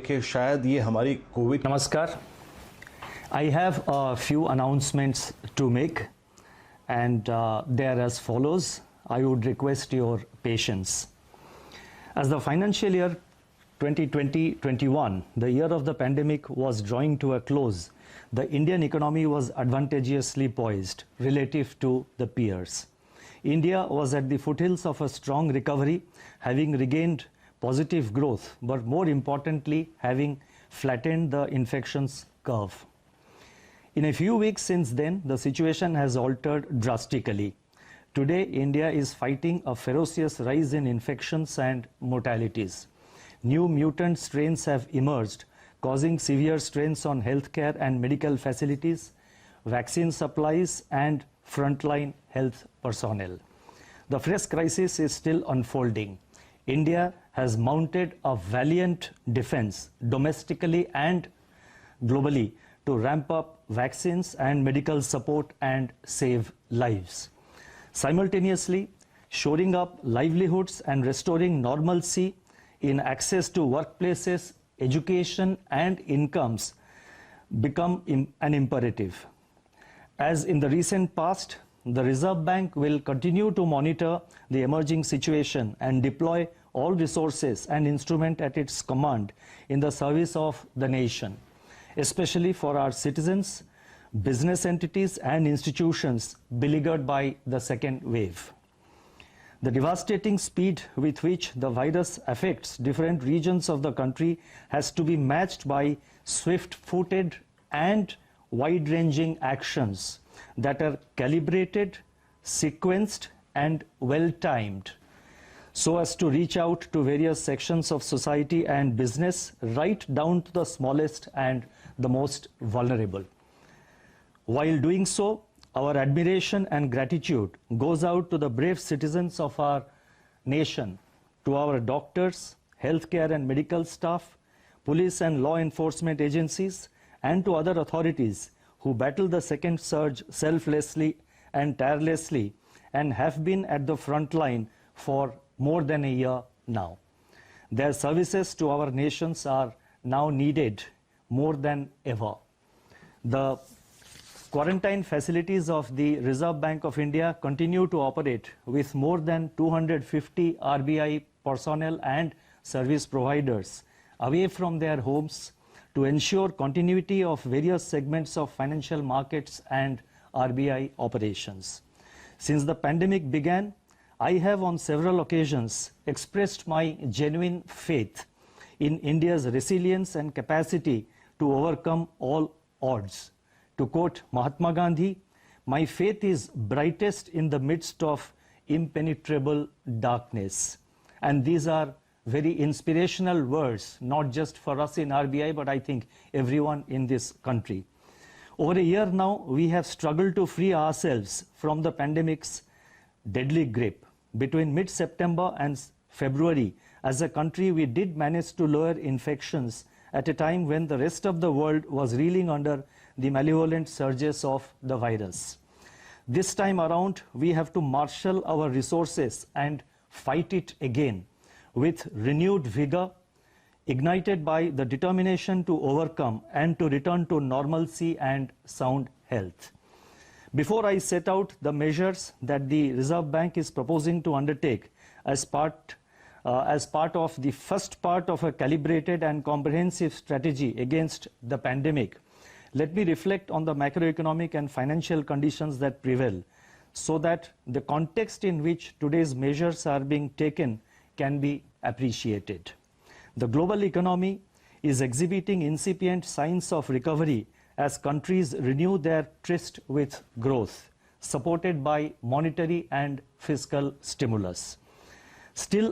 कि शायद ये हमारी Covid. Namaskar. I have a few announcements to make, and they are as follows. I would request your patience. As the financial year 2020-21, the year of the pandemic, was drawing to a close, the Indian economy was advantageously poised relative to the peers. India was at the foothills of a strong recovery, having regained positive growth, but more importantly, having flattened the infections curve. In a few weeks since then, the situation has altered drastically. Today, India is fighting a ferocious rise in infections and mortalities. New mutant strains have emerged, causing severe strains on healthcare and medical facilities, vaccine supplies, and frontline health personnel. The fresh crisis is still unfolding. India has mounted a valiant defense domestically and globally to ramp up vaccines and medical support and save lives. Simultaneously, shoring up livelihoods and restoring normalcy in access to workplaces, education, and incomes become an imperative. As in the recent past, the Reserve Bank will continue to monitor the emerging situation and deploy all resources and instruments at its command in the service of the nation, especially for our citizens, business entities, and institutions beleaguered by the second wave. The devastating speed with which the virus affects different regions of the country has to be matched by swift-footed and wide-ranging actions that are calibrated, sequenced, and well-timed, so as to reach out to various sections of society and business, right down to the smallest and the most vulnerable. While doing so, our admiration and gratitude goes out to the brave citizens of our nation, to our doctors, healthcare and medical staff, police and law enforcement agencies, and to other authorities who battle the second surge selflessly and tirelessly and have been at the front line for more than a year now. Their services to our nations are now needed more than ever. The quarantine facilities of the Reserve Bank of India continue to operate with more than 250 RBI personnel and service providers away from their homes to ensure continuity of various segments of financial markets and RBI operations. Since the pandemic began, I have on several occasions expressed my genuine faith in India's resilience and capacity to overcome all odds. To quote Mahatma Gandhi, "My faith is brightest in the midst of impenetrable darkness." And these are very inspirational words, not just for us in RBI, but I think everyone in this country. Over a year now, we have struggled to free ourselves from the pandemic's deadly grip. Between mid-September and February, as a country, we did manage to lower infections at a time when the rest of the world was reeling under the malevolent surges of the virus. This time around, we have to marshal our resources and fight it again with renewed vigor, ignited by the determination to overcome and to return to normalcy and sound health. Before I set out the measures that the Reserve Bank is proposing to undertake as part of the first part of a calibrated and comprehensive strategy against the pandemic, let me reflect on the macroeconomic and financial conditions that prevail, so that the context in which today's measures are being taken can be appreciated. The global economy is exhibiting incipient signs of recovery as countries renew their tryst with growth, supported by monetary and fiscal stimulus. Still,